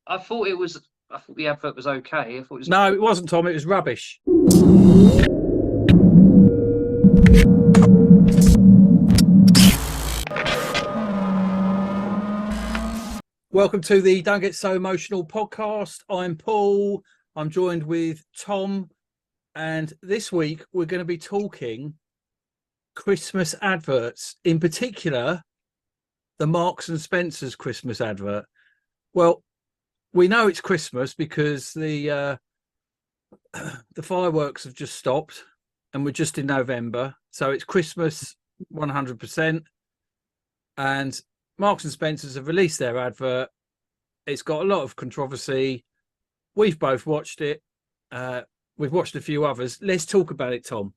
I thought it was. I thought the advert was okay. I thought it was. No, it wasn't, Tom. It was rubbish. Welcome to the Don't Get So Emotional podcast. I'm Paul. I'm joined with Tom. And this week, we're going to be talking Christmas adverts, in particular, the Marks and Spencer's Christmas advert. Well, we know it's Christmas because the fireworks have just stopped and we're just in November. So it's Christmas 100%. And Marks and Spencer's have released their advert. It's got a lot of controversy. We've both watched it. We've watched a few others. Let's talk about it, Tom.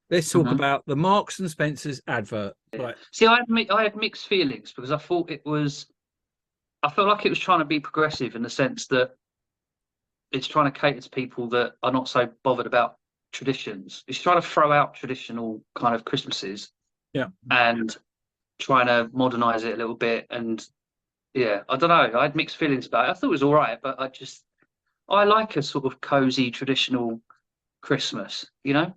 Let's talk about the Marks and Spencer's advert. Right. See, I had mixed feelings because I felt like it was trying to be progressive in the sense that it's trying to cater to people that are not so bothered about traditions. It's trying to throw out traditional kind of Christmases, and trying to modernize it a little bit. And yeah, I don't know. I had mixed feelings about it. I thought it was all right, but I like a sort of cozy traditional Christmas, you know.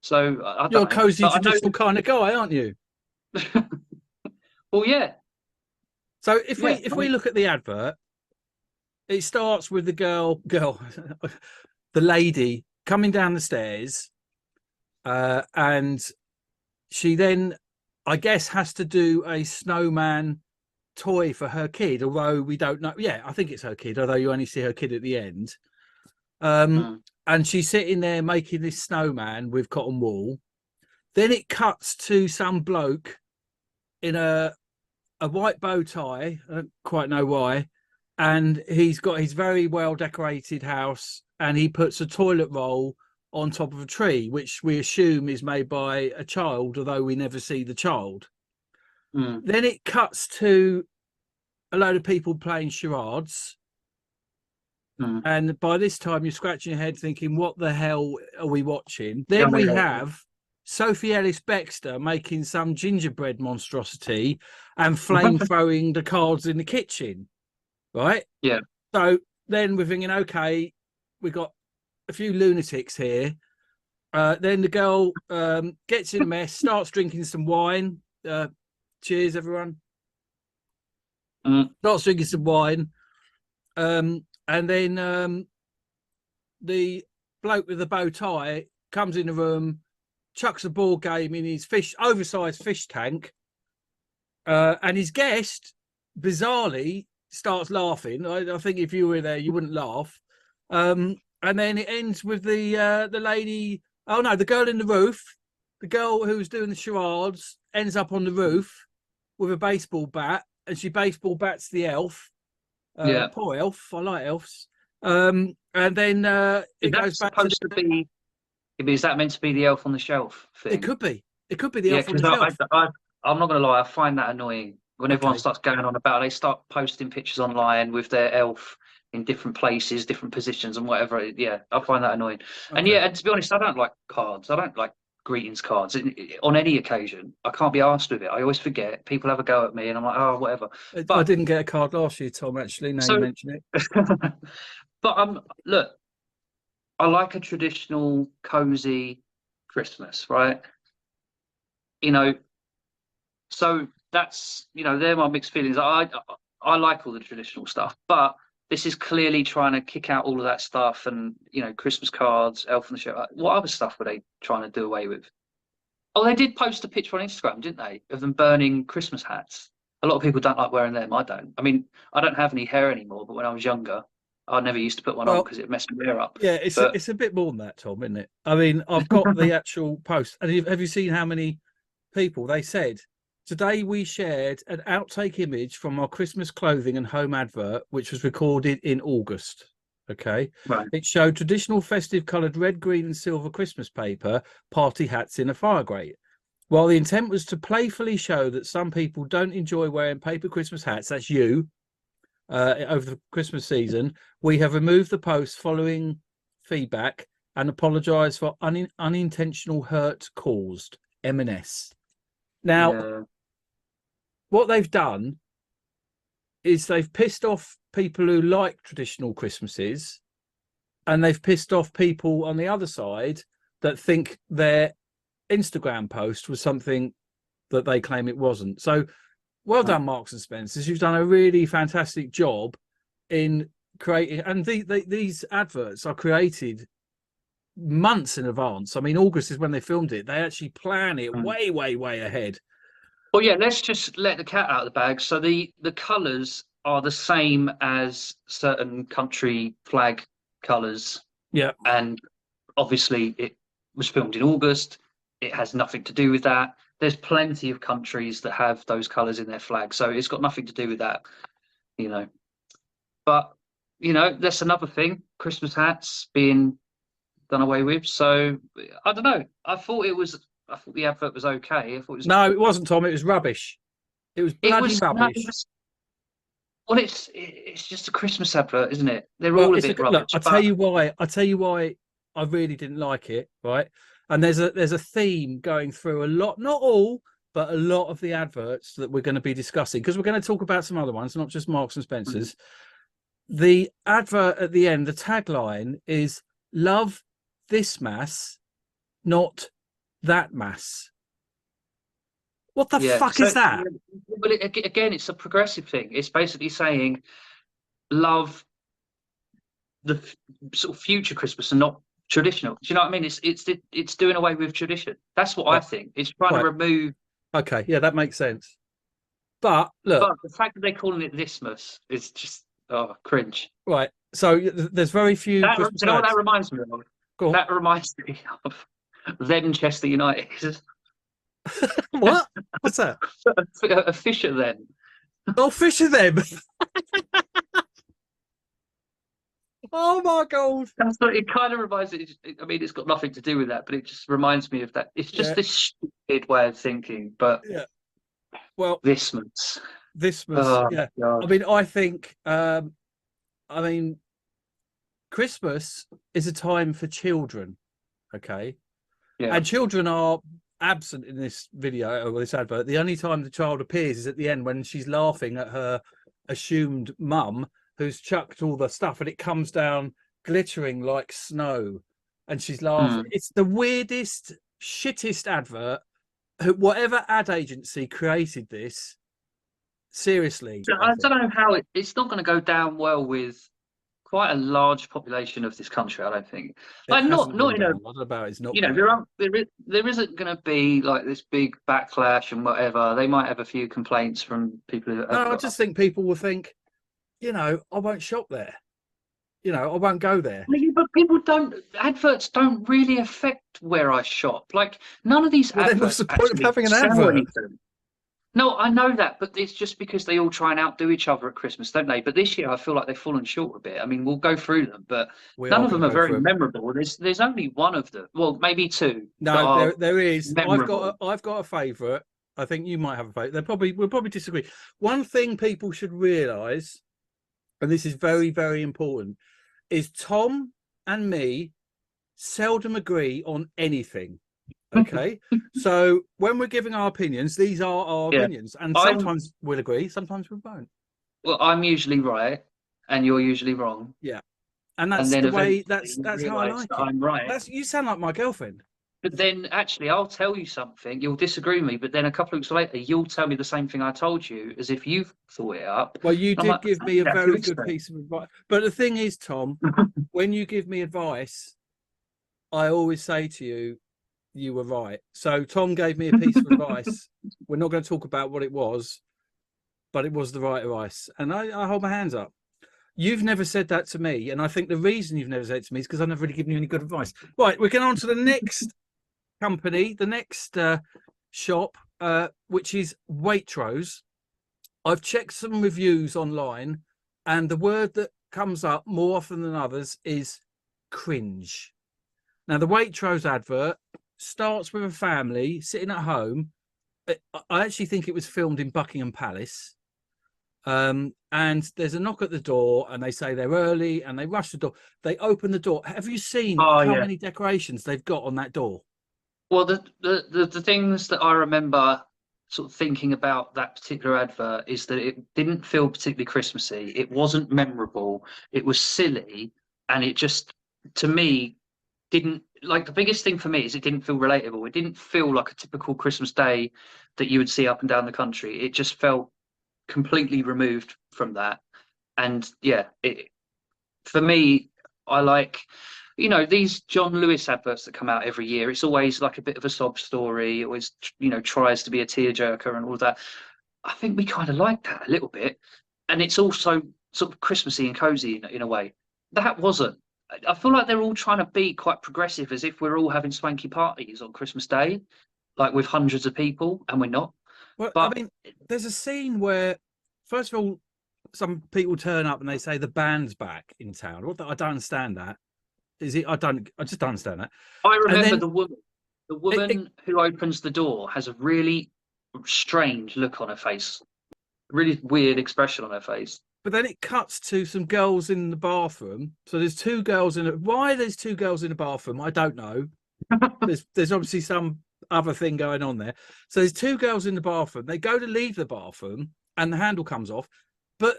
So you're a cozy traditional kind of guy, aren't you? Well, yeah. So if we look at the advert, it starts with the girl, the lady coming down the stairs, and she then, I guess, has to do a snowman toy for her kid, although we don't know. Yeah, I think it's her kid, although you only see her kid at the end. And she's sitting there making this snowman with cotton wool. Then it cuts to some bloke in a white bow tie. I don't quite know why. And he's got his very well decorated house, and he puts a toilet roll on top of a tree, which we assume is made by a child, although we never see the child. Then it cuts to a load of people playing charades. And by this time, you're scratching your head thinking, what the hell are we watching? Then we have Sophie Ellis-Bextor making some gingerbread monstrosity and flame throwing the cards in the kitchen. Right? Yeah. So then we're thinking, okay, we've got a few lunatics here. Then the girl gets in a mess, starts drinking some wine. Cheers, everyone. Starts drinking some wine. And then the bloke with the bow tie comes in the room, chucks a ball game in his oversized fish tank, and his guest, bizarrely, starts laughing. I think if you were there, you wouldn't laugh. And then it ends with the lady. Oh no, the girl in the roof. The girl who's doing the charades ends up on the roof with a baseball bat, and she baseball bats the elf. Poor elf. I like elves. And then it goes back to be. Is that meant to be the elf on the shelf thing? It could be. It could be the elf on the shelf. I'm not going to lie. I find that annoying when everyone starts going on about. They start posting pictures online with their elf in different places, different positions, and whatever. Yeah, I find that annoying. Okay. And to be honest, I don't like cards. I don't like greetings cards on any occasion. I can't be asked with it. I always forget. People have a go at me, and I'm like, oh, whatever. But I didn't get a card last year, Tom. Actually, now you mention it. But look, I like a traditional, cozy Christmas, right? You know, so that's they're my mixed feelings. I like all the traditional stuff, but this is clearly trying to kick out all of that stuff, and Christmas cards, elf on the shelf. What other stuff were they trying to do away with? Oh, they did post a picture on Instagram, didn't they, of them burning Christmas hats? A lot of people don't like wearing them. I don't. I mean, I don't have any hair anymore, but when I was younger, I never used to put one on because it messed my hair up. Yeah, it's a bit more than that, Tom, isn't it? I mean, I've got the actual post, and have you seen how many people they said? Today we shared an outtake image from our Christmas clothing and home advert, which was recorded in August. Okay. Right. It showed traditional festive coloured red, green and silver Christmas paper, party hats in a fire grate. While the intent was to playfully show that some people don't enjoy wearing paper Christmas hats, that's you, over the Christmas season, we have removed the post following feedback and apologise for unintentional hurt caused. M&S. Now, what they've done is they've pissed off people who like traditional Christmases, and they've pissed off people on the other side that think their Instagram post was something that they claim it wasn't. So well done, Marks and Spencers. You've done a really fantastic job in creating, and these adverts are created months in advance. I mean, August is when they filmed it. They actually plan it way ahead. Well, yeah, let's just let the cat out of the bag. So the colours are the same as certain country flag colours. Yeah. And obviously it was filmed in August. It has nothing to do with that. There's plenty of countries that have those colours in their flag. So it's got nothing to do with that, you know. But, you know, that's another thing. Christmas hats being done away with. So I don't know. I thought the advert was okay. I thought it was... No, it wasn't, Tom. It was rubbish. It was bloody rubbish. Well, it's just a Christmas advert, isn't it? They're all a bit rubbish. Look, I'll tell you why I really didn't like it, right? And there's a theme going through a lot, not all, but a lot of the adverts that we're going to be discussing, because we're going to talk about some other ones, not just Marks and Spencers. The advert at the end, the tagline is "Love this mass, not that mass." What the fuck is that? But again, it's a progressive thing. It's basically saying love the sort of future Christmas and not traditional. Do you know what I mean? It's doing away with tradition. That's what I think. It's trying to remove. Okay, yeah, that makes sense. But look, the fact that they're calling it Thismas is just cringe. Right. So there's very few. Do you know what that reminds me of? Go on. That reminds me of then Chester United. What? What's that? A Fisher then. Oh, Fisher them. Oh my god! That's what it kind of reminds me. I mean, it's got nothing to do with that, but it just reminds me of that. It's just this stupid way of thinking. But well, Thismas. Yeah. God. I mean, I think. I mean, Christmas is a time for children. Okay. Yeah. And children are absent in this video or this advert. The only time the child appears is at the end when she's laughing at her assumed mum who's chucked all the stuff and it comes down glittering like snow and she's laughing. It's the weirdest, shittest advert. Whatever ad agency created this, seriously. I don't know how it's not going to go down well with quite a large population of this country, I don't think. Like not in a what about it's not, you know, there isn't going to be like this big backlash and whatever. They might have a few complaints from people who I just think people will think, you know, I won't shop there. You know, I won't go there. But people adverts don't really affect where I shop. Like none of these adverts. What's the point of having an advert? No, I know that, but it's just because they all try and outdo each other at Christmas, don't they? But this year, I feel like they've fallen short a bit. I mean, we'll go through them, but none of them are very memorable. There's only one of them. Well, maybe two. No, there is. Memorable. I've got a favourite. I think you might have a favourite. We'll probably disagree. One thing people should realise, and this is very, very important, is Tom and me seldom agree on anything. Okay, so when we're giving our opinions, these are our opinions, and sometimes we'll agree, sometimes we won't. Well, I'm usually right, and you're usually wrong. Yeah, and that's the way. That's how I like it. I'm right. You sound like my girlfriend. But then, actually, I'll tell you something. You'll disagree with me, but then a couple of weeks later, you'll tell me the same thing I told you, as if you've thought it up. Well, you did give me a very good piece of advice. But the thing is, Tom, when you give me advice, I always say to you, you were right. So Tom gave me a piece of advice. We're not going to talk about what it was, but it was the right advice. And I hold my hands up. You've never said that to me. And I think the reason you've never said it to me is because I've never really given you any good advice. Right, we're going on to the next company, the next shop, which is Waitrose. I've checked some reviews online, and the word that comes up more often than others is cringe. Now, the Waitrose advert starts with a family sitting at home. I actually think it was filmed in Buckingham Palace. And there's a knock at the door and they say they're early and they rush the door. They open the door. Have you seen how many decorations they've got on that door? Well, the things that I remember sort of thinking about that particular advert is that it didn't feel particularly Christmassy. It wasn't memorable. It was silly, and it just, to me, didn't like. The biggest thing for me is it didn't feel relatable. It didn't feel like a typical Christmas day that you would see up and down the country. It just felt completely removed from that. And yeah, it, for me, I like, you know, these John Lewis adverts that come out every year. It's always like a bit of a sob story. It always, you know, tries to be a tearjerker and all that. I think we kind of like that a little bit, and it's also sort of Christmassy and cozy in a way. That wasn't. I feel like they're all trying to be quite progressive, as if we're all having swanky parties on Christmas Day, like with hundreds of people, and we're not. Well, But I mean, there's a scene where, first of all, some people turn up and they say the band's back in town. I don't understand that. Is it? I just don't understand that. I remember then, the woman who opens the door has a really strange look on her face, really weird expression on her face. But then it cuts to some girls in the bathroom. So there's two girls in it. Why there's two girls in the bathroom, I don't know. There's obviously some other thing going on there. So there's two girls in the bathroom. They go to leave the bathroom and the handle comes off. But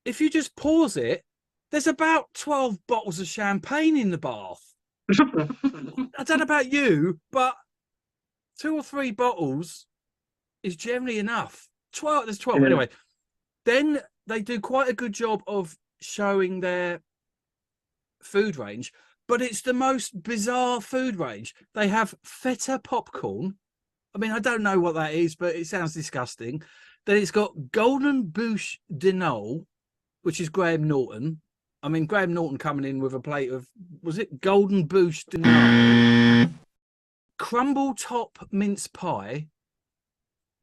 if you just pause it, there's about 12 bottles of champagne in the bath. I don't know about you, but 2 or 3 bottles is generally enough. 12, there's 12. Yeah. Anyway, then they do quite a good job of showing their food range, but it's the most bizarre food range. They have feta popcorn. I mean, I don't know what that is, but it sounds disgusting. Then it's got golden bouche de Noël, which is Graham Norton. I mean, Graham Norton coming in with a plate of, was it golden bouche de Noël? Crumble top mince pie.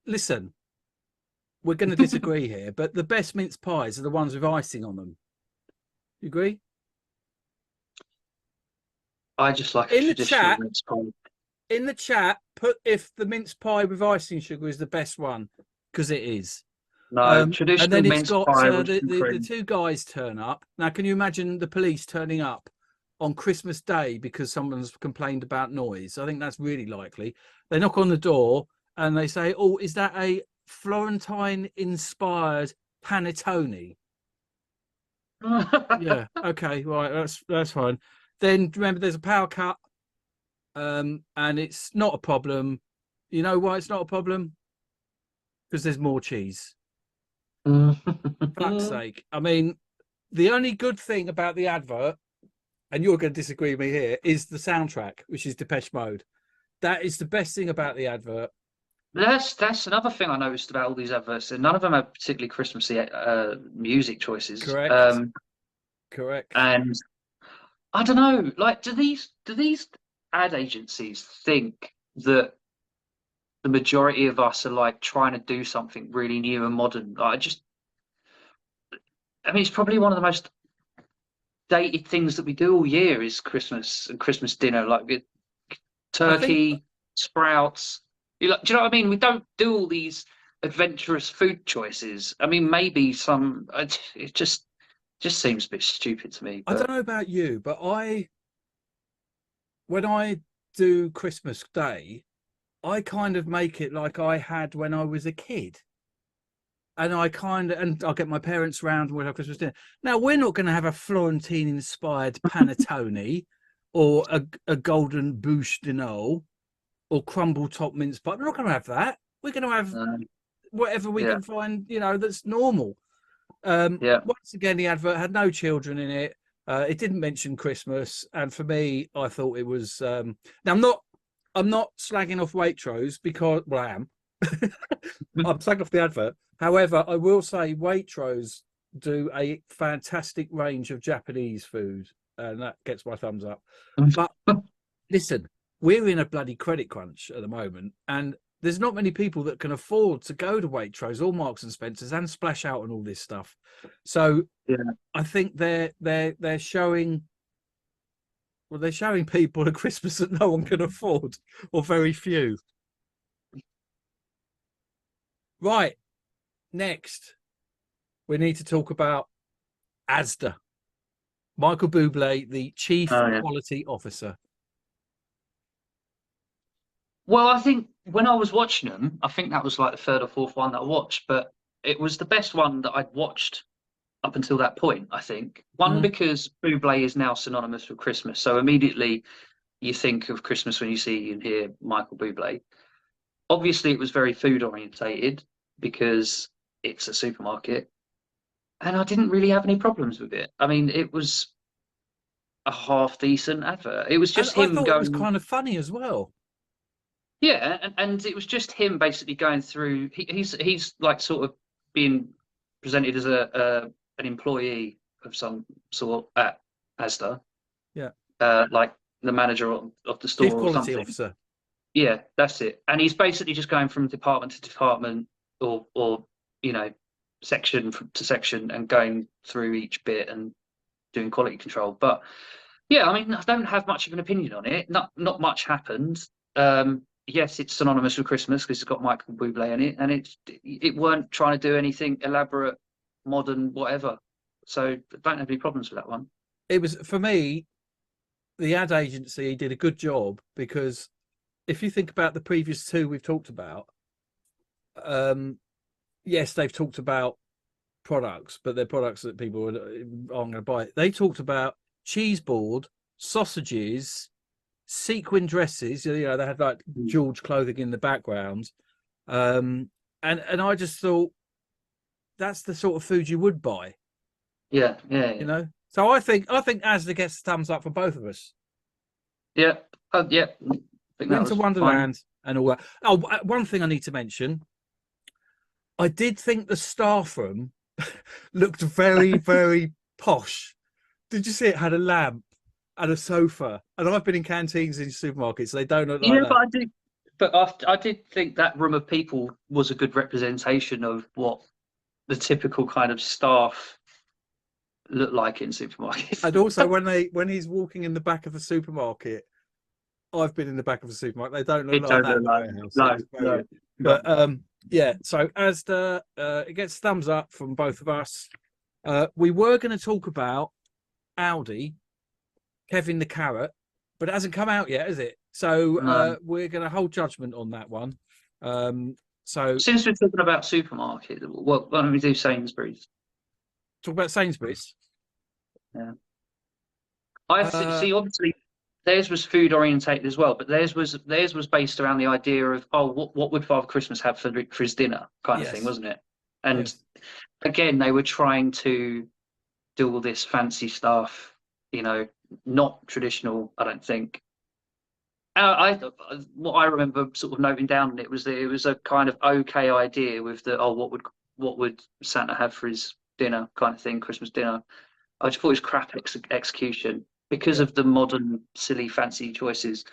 Listen, we're going to disagree here, but the best mince pies are the ones with icing on them. You agree? I just like In a the traditional chat, mince pie. In the chat, put if the mince pie with icing sugar is the best one, because it is. No, And traditional then it's mince got pie with the cream. two guys turn up. Now, can you imagine the police turning up on Christmas Day because someone's complained about noise? I think that's really likely. They knock on the door and they say, "Oh, is that a Florentine-inspired panettone?" Yeah, okay, right, that's fine. Then remember, there's a power cut, and it's not a problem. You know why it's not a problem? Because there's more cheese. Fuck's sake. I mean, the only good thing about the advert, and you're going to disagree with me here, is the soundtrack, which is Depeche Mode. That is the best thing about the advert. That's another thing I noticed about all these adverts. None of them have particularly Christmassy music choices. Correct. Correct. And I don't know, like, do these ad agencies think that the majority of us are like trying to do something really new and modern? I mean, it's probably one of the most dated things that we do all year is Christmas and Christmas dinner, like turkey, sprouts. Do you know what I mean? We don't do all these adventurous food choices. I mean, maybe some. It just seems a bit stupid to me. I don't know about you, but when I do Christmas Day, I kind of make it like I had when I was a kid. And I'll get my parents round and we'll have Christmas dinner. Now, we're not going to have a Florentine-inspired panettone or a golden bouche de Noël or crumble top mince pie. We're not going to have that. We're going to have whatever we can find, you know, that's normal. Once again, the advert had no children in it. It didn't mention Christmas. And for me, I thought it was... now, I'm not slagging off Waitrose because... Well, I am. I'm slagging off the advert. However, I will say Waitrose do a fantastic range of Japanese food, and that gets my thumbs up. But listen, we're in a bloody credit crunch at the moment, and there's not many people that can afford to go to Waitrose or Marks and Spencers and splash out on all this stuff. So I think they're showing... Well, they're showing people a Christmas that no one can afford, or very few. Right. Next, we need to talk about Asda. Michael Bublé, the Chief Quality Officer. Well, I think when I was watching them, I think that was like the third or fourth one that I watched, but it was the best one that I'd watched up until that point, I think. One, Mm. because Bublé is now synonymous with Christmas. So immediately you think of Christmas when you see and hear Michael Bublé. Obviously, it was very food orientated because it's a supermarket. And I didn't really have any problems with it. I mean, it was a half decent advert. It was And just I him thought it was going, kind of funny as well. yeah, and it was just him basically going through. He's like sort of being presented as a an employee of some sort at Asda, Yeah. like the manager of the Chief store or quality something. officer. Yeah, that's it. And he's basically just going from department to department, or you know, section to section, and going through each bit and doing quality control. But yeah, I mean, I don't have much of an opinion on it. Not much happened. Yes, it's synonymous with Christmas because it's got Michael Bublé in it, and it weren't trying to do anything elaborate, modern, whatever. So I don't have any problems with that one. It was, for me, the ad agency did a good job, because if you think about the previous two we've talked about, yes, they've talked about products, but they're products that people aren't going to buy. They talked about cheese board, sausages, sequin dresses. You know, they had like George clothing in the background, and I just thought that's the sort of food you would buy. Yeah. You know, so I think Asda gets the thumbs up for both of us. Yeah. Yeah. I think that Winter was Wonderland and all that. Oh, one thing I need to mention. I did think the staff room looked very, very posh. Did you see it had a lamp and a sofa? And I've been in canteens in supermarkets, they don't look like Yeah, that. but I did. But I did think that room of people was a good representation of what the typical kind of staff look like in supermarkets. And also when he's walking in the back of the supermarket, I've been in the back of a supermarket. They don't look It like don't that. look like no. But yeah. So Asda, it gets thumbs up from both of us. We were going to talk about Audi, Kevin the Carrot, but it hasn't come out yet, has it? So No. we're going to hold judgment on that one. So Since we're talking about supermarket, why don't we do Sainsbury's? talk about Sainsbury's. Yeah. I see. Obviously, theirs was food orientated as well, but theirs was based around the idea of, oh, what would Father Christmas have for his dinner, kind of thing, wasn't it? And again, they were trying to do all this fancy stuff, you know, not traditional. I don't think. What I remember sort of noting down on it was that it was a kind of okay idea with the, oh, what would Santa have for his dinner kind of thing, Christmas dinner. I just thought it was crap execution because of the modern, silly, fancy choices,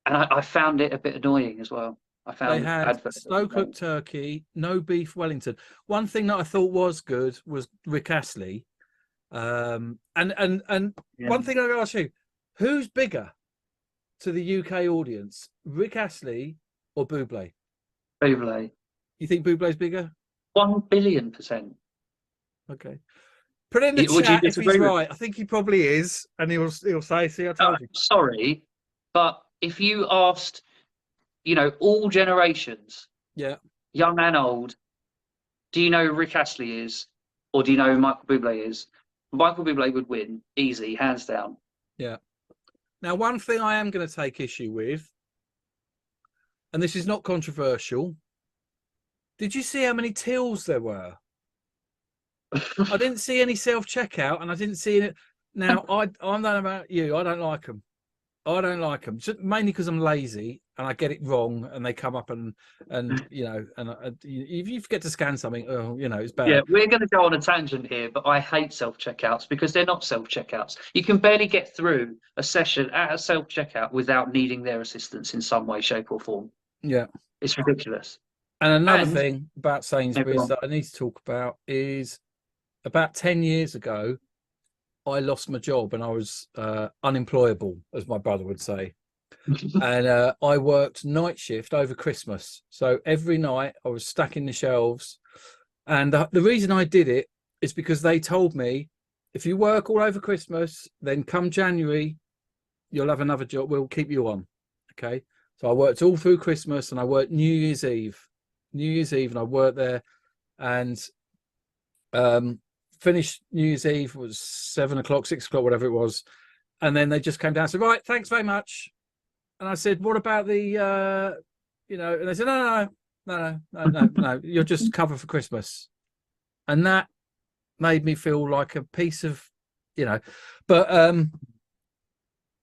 and I found it a bit annoying as well. I found they had slow cooked turkey, no beef Wellington. One thing that I thought was good was Rick Astley. And one thing I gotta ask you, who's bigger to the UK audience, Rick Astley or Bublé? Bublé. You think Bublé's bigger? 1,000,000,000%. Okay. Put it in the chat if he's right. I think he probably is, and he'll say, "See, I told you." Sorry, but if you asked, you know, all generations, yeah, young and old, do you know who Rick Astley is, or do you know who Michael Bublé is? Michael Bublé would win, easy, hands down. Yeah. Now, one thing I am going to take issue with, and this is not controversial. Did you see how many tills there were? I didn't see any self-checkout, and I didn't see it. Now, I don't know about you. I don't like them. I don't like them, mainly because I'm lazy and I get it wrong, and they come up and you know, and if you forget to scan something, oh, you know, it's bad. Yeah, we're going to go on a tangent here, but I hate self-checkouts because they're not self-checkouts. You can barely get through a session at a self-checkout without needing their assistance in some way, shape, or form. Yeah, it's ridiculous. And another thing about Sainsbury's that I need to talk about is about 10 years ago, I lost my job and I was unemployable, as my brother would say. And I worked night shift over Christmas. So every night I was stacking the shelves. And the reason I did it is because they told me, if you work all over Christmas, then come January, you'll have another job. We'll keep you on. Okay. So I worked all through Christmas, and I worked New Year's Eve. New Year's Eve, and I worked there, and finished New Year's Eve. It was 7 o'clock, 6 o'clock, whatever it was, and then they just came down and said, right, thanks very much. And I said, what about the and they said, no, you're just covered for Christmas. And that made me feel like a piece of, but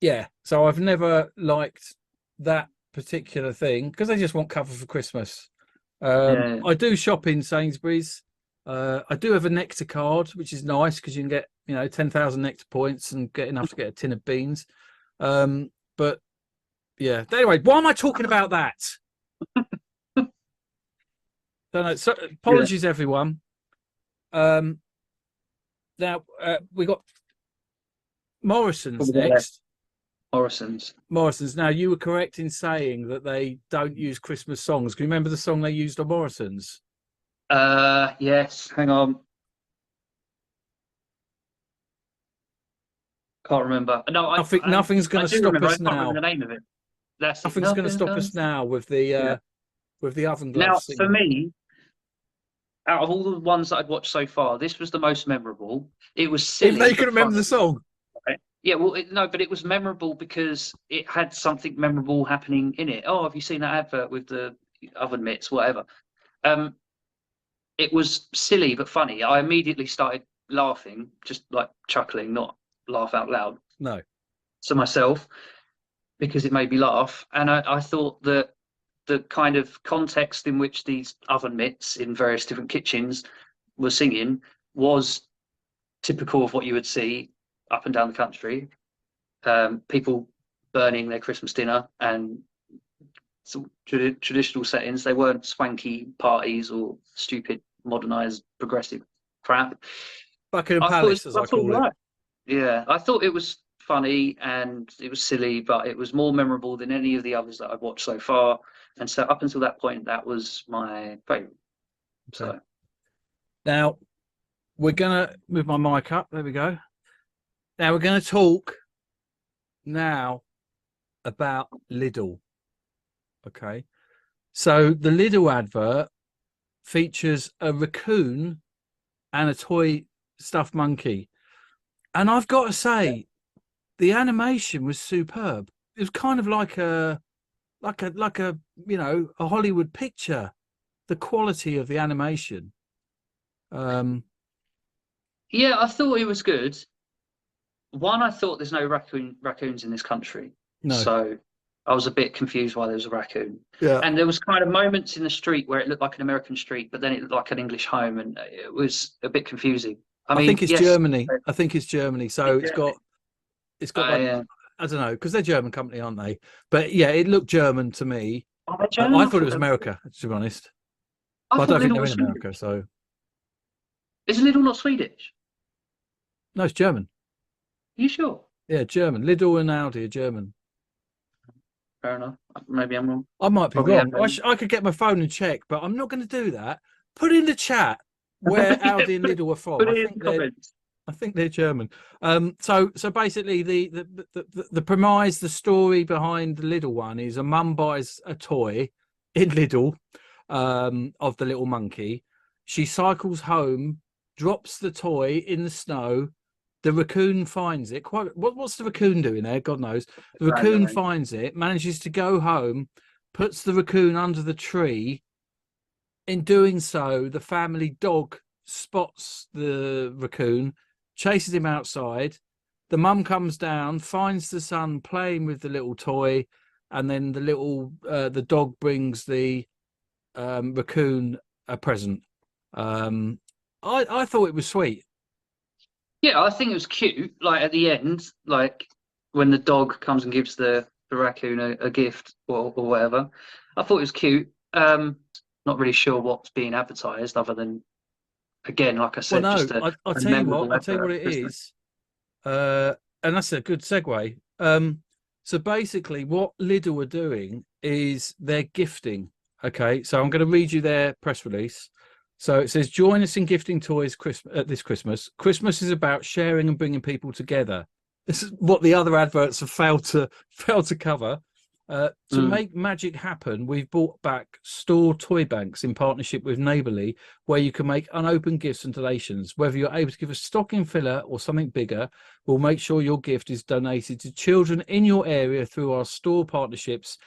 yeah, so I've never liked that particular thing, because they just want cover for Christmas. I do shop in Sainsbury's. I do have a Nectar card, which is nice because you can get 10,000 Nectar points and get enough to get a tin of beans. But yeah, anyway, why am I talking about that? Don't know. So apologies, everyone. Now we got Morrisons next. Morrisons. Now, you were correct in saying that they don't use Christmas songs. Can you remember the song they used on Morrisons? Yes. Hang on. Can't remember. No, nothing's going to stop us now. I can't remember the name of it. Nothing's going to stop us now with the oven gloves. Now, singing. for me, out of all the ones that I'd watched so far, this was the most memorable. It was silly. Even though you can remember the song. Right? Yeah, well, no, but it was memorable because it had something memorable happening in it. Oh, have you seen that advert with the oven mitts, whatever? It was silly but funny. I immediately started laughing, just like chuckling, not laugh out loud. No. To myself, because it made me laugh. And I thought that the kind of context in which these oven mitts in various different kitchens were singing was typical of what you would see up and down the country. People burning their Christmas dinner and some traditional settings. They weren't swanky parties or stupid, modernized, progressive crap. Buckingham Palace, as I call it. Yeah, I thought it was funny and it was silly, but it was more memorable than any of the others that I've watched so far. And so up until that point, that was my favourite. Okay. So now we're gonna move my mic up. There we go. Now we're going to talk now about Lidl. Okay. So the Lidl advert features a raccoon and a toy stuffed monkey. And I've got to say, the animation was superb. It was kind of like a a Hollywood picture. The quality of the animation. Yeah, I thought it was good. One, I thought there's no raccoons in this country. No. So I was a bit confused why there was a raccoon. Yeah. And there was kind of moments in the street where it looked like an American street, but then it looked like an English home, and it was a bit confusing. I mean, think it's yes, Germany. I think it's Germany. So it's got like, yeah. I don't know, because they're a German company, aren't they? But yeah, it looked German to me. Oh, they're German? I thought it was America, to be honest. But I don't think they're in America. So is Lidl not Swedish? No, it's German. Are you sure? Yeah, German. Lidl and Aldi are German. Fair enough. Maybe I'm wrong. I might be wrong. I could get my phone and check, but I'm not going to do that. Put in the chat where Aldi and Lidl are from. I think they're German. So basically, the premise, the story behind the Lidl one is a mum buys a toy in Lidl of the little monkey. She cycles home, drops the toy in the snow. The raccoon finds it. What's the raccoon doing there? God knows. The raccoon finds it, manages to go home, puts the raccoon under the tree. In doing so, the family dog spots the raccoon, chases him outside. The mum comes down, finds the son playing with the little toy, and then the dog brings the raccoon a present. I thought it was sweet. Yeah, I think it was cute. Like at the end, like when the dog comes and gives the raccoon a gift or whatever. I thought it was cute. Not really sure what's being advertised other than, again, like I said, I'll tell you what it is. And that's a good segue. So basically what Lidl are doing is they're gifting. Okay, so I'm going to read you their press release. So it says, join us in gifting toys this Christmas. Christmas is about sharing and bringing people together. This is what the other adverts have failed to cover. To make magic happen, we've brought back store toy banks in partnership with Neighbourly, where you can make unopened gifts and donations. Whether you're able to give a stocking filler or something bigger, we'll make sure your gift is donated to children in your area through our store partnerships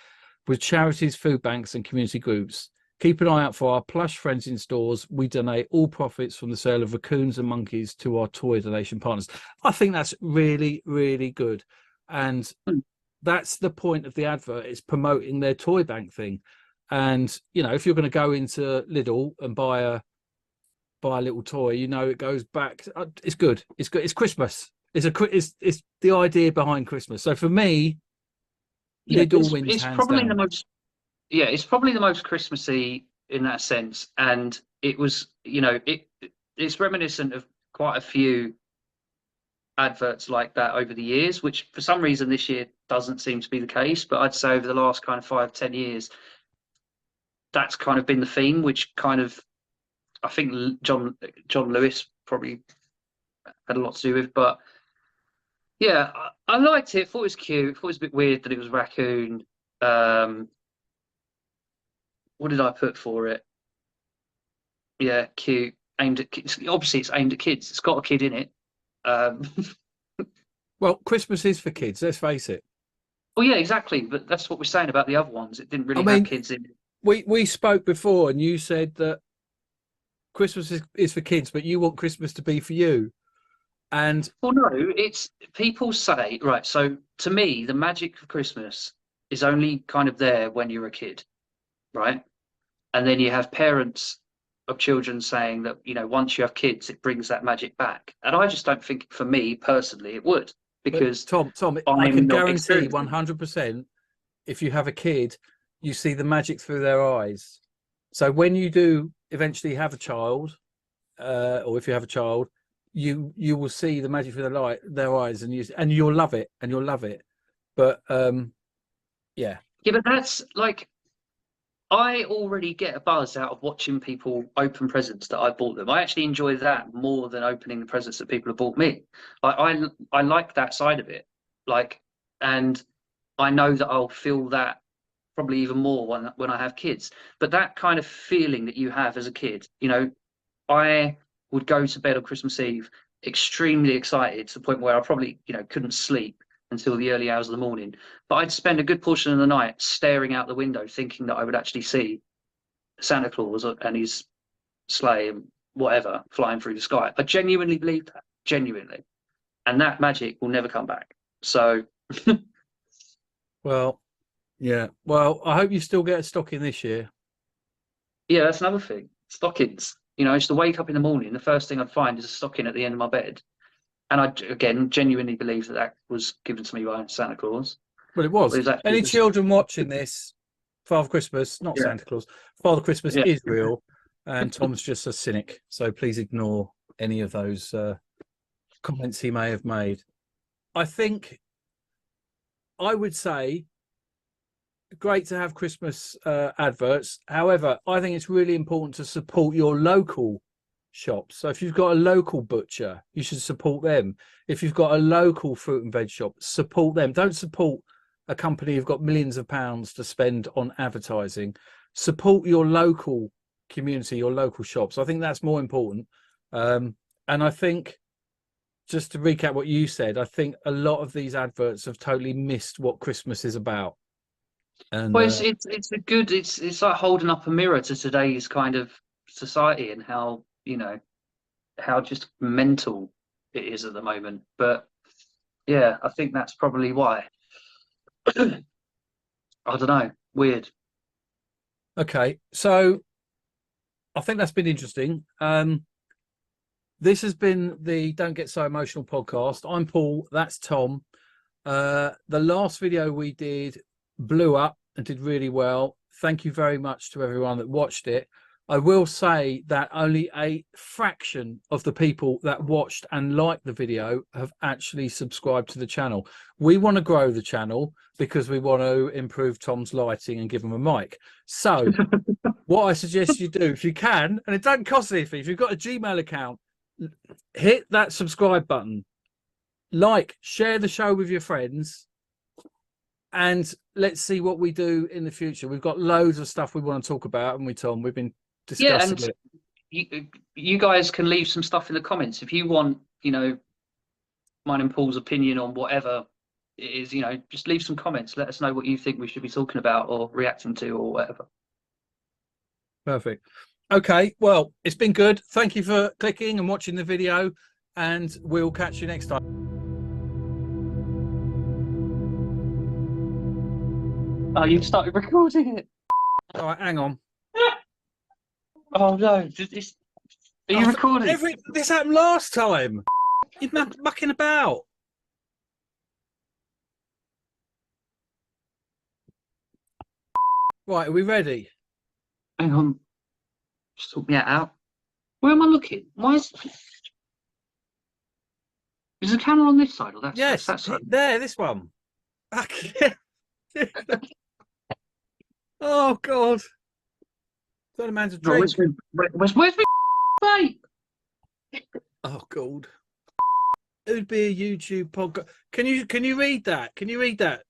with charities, food banks and community groups. Keep an eye out for our plush friends in stores. We donate all profits from the sale of raccoons and monkeys to our toy donation partners. I think that's really, really good. And that's the point of the advert, is promoting their toy bank thing. And, you know, if you're going to go into Lidl and buy a little toy, you know, it goes back. It's good. It's good. It's Christmas. It's the idea behind Christmas. So for me, Lidl wins hands probably down. It's probably the most Christmassy in that sense. And it was, you know, it's reminiscent of quite a few adverts like that over the years, which for some reason this year doesn't seem to be the case. But I'd say over the last kind of 5-10 years, that's kind of been the theme, which kind of, I think John Lewis probably had a lot to do with. But yeah, I liked it. Thought it was cute. Thought it was a bit weird that it was raccoon. What did I put for it? Yeah, cute. Aimed at kids. Obviously, it's aimed at kids. It's got a kid in it. Well, Christmas is for kids. Let's face it. Oh yeah, exactly. But that's what we're saying about the other ones. It didn't really have kids in it. We spoke before, and you said that Christmas is for kids, but you want Christmas to be for you. And well, no, it's people say, right. So to me, the magic of Christmas is only kind of there when you're a kid, right? And then you have parents of children saying that, you know, once you have kids, it brings that magic back. And I just don't think, for me personally, it would, because Tom, I can guarantee 100%, if you have a kid, you see the magic through their eyes. So when you do eventually have a child, or if you have a child, you will see the magic through their eyes, and you'll love it, But yeah, but that's like, I already get a buzz out of watching people open presents that I bought them. I actually enjoy that more than opening the presents that people have bought me. I like that side of it. Like, and I know that I'll feel that probably even more when I have kids. But that kind of feeling that you have as a kid, you know, I would go to bed on Christmas Eve extremely excited, to the point where I probably, you know, couldn't sleep until the early hours of the morning. But I'd spend a good portion of the night staring out the window, thinking that I would actually see Santa Claus and his sleigh and whatever flying through the sky. I genuinely believe that, genuinely. And that magic will never come back. So well, yeah. Well, I hope you still get a stocking this year. Yeah, that's another thing. Stockings. You know, I used to wake up in the morning, the first thing I'd find is a stocking at the end of my bed. And I, again, genuinely believe that was given to me by Santa Claus. Well, it was. Any children watching this, Father Christmas, not Santa Claus, Father Christmas is real, and Tom's just a cynic. So please ignore any of those comments he may have made. I think I would say great to have Christmas adverts. However, I think it's really important to support your local shops. So if you've got a local butcher, you should support them. If you've got a local fruit and veg shop, support them. Don't support a company who've got millions of pounds to spend on advertising. Support your local community, your local shops. I think that's more important. And I think, just to recap what you said, I think a lot of these adverts have totally missed what Christmas is about. And well, it's like holding up a mirror to today's kind of society, and how, you know, how just mental it is at the moment. But yeah, I think that's probably why. I don't know, weird. Okay, so I think that's been interesting. This has been the Don't Get So Emotional podcast. I'm Paul, that's Tom. The last video we did blew up and did really well. Thank you very much to everyone that watched it. I will say that only a fraction of the people that watched and liked the video have actually subscribed to the channel. We want to grow the channel because we want to improve Tom's lighting and give him a mic. So what I suggest you do, if you can, and it doesn't cost anything, if you've got a Gmail account, hit that subscribe button, like, share the show with your friends, and let's see what we do in the future. We've got loads of stuff we want to talk about, haven't we, Tom? We've been discussing it. You guys can leave some stuff in the comments if you want, mine and Paul's opinion on whatever it is. Just leave some comments. Let us know what you think we should be talking about or reacting to or whatever. Perfect. Okay, well, it's been good. Thank you for clicking and watching the video, and we'll catch you next time. Oh, you've started recording it. All right, hang on. Oh no! Are you recording? This happened last time. You're mucking about. Right, are we ready? Hang on. Just sort me out. Where am I looking? Why is the camera on this side or that yes, side? Yes, that side. There, this one. Oh God! Got a man to drink. Where's my mate? Oh God! It would be a YouTube podcast. Can you read that? Can you read that?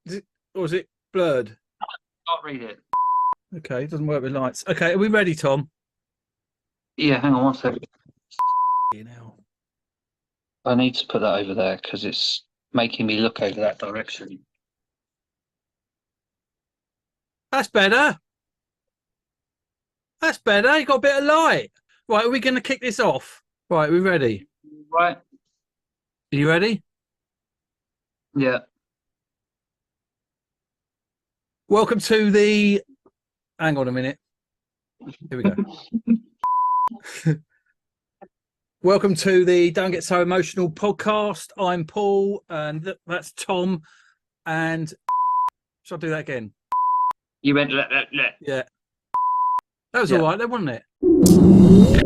Or is it blurred? I can't read it. Okay, it doesn't work with lights. Okay, are we ready, Tom? Yeah, hang on one second. Now. I need to put that over there because it's making me look over that direction. That's better. That's better. You got a bit of light. Right, are we going to kick this off? Right, are we ready? Right. Are you ready? Yeah. Welcome to the... Hang on a minute. Here we go. Welcome to the Don't Get So Emotional podcast. I'm Paul, and that's Tom. And shall I do that again? You went, Yeah. That was yeah. all right, then, wasn't it?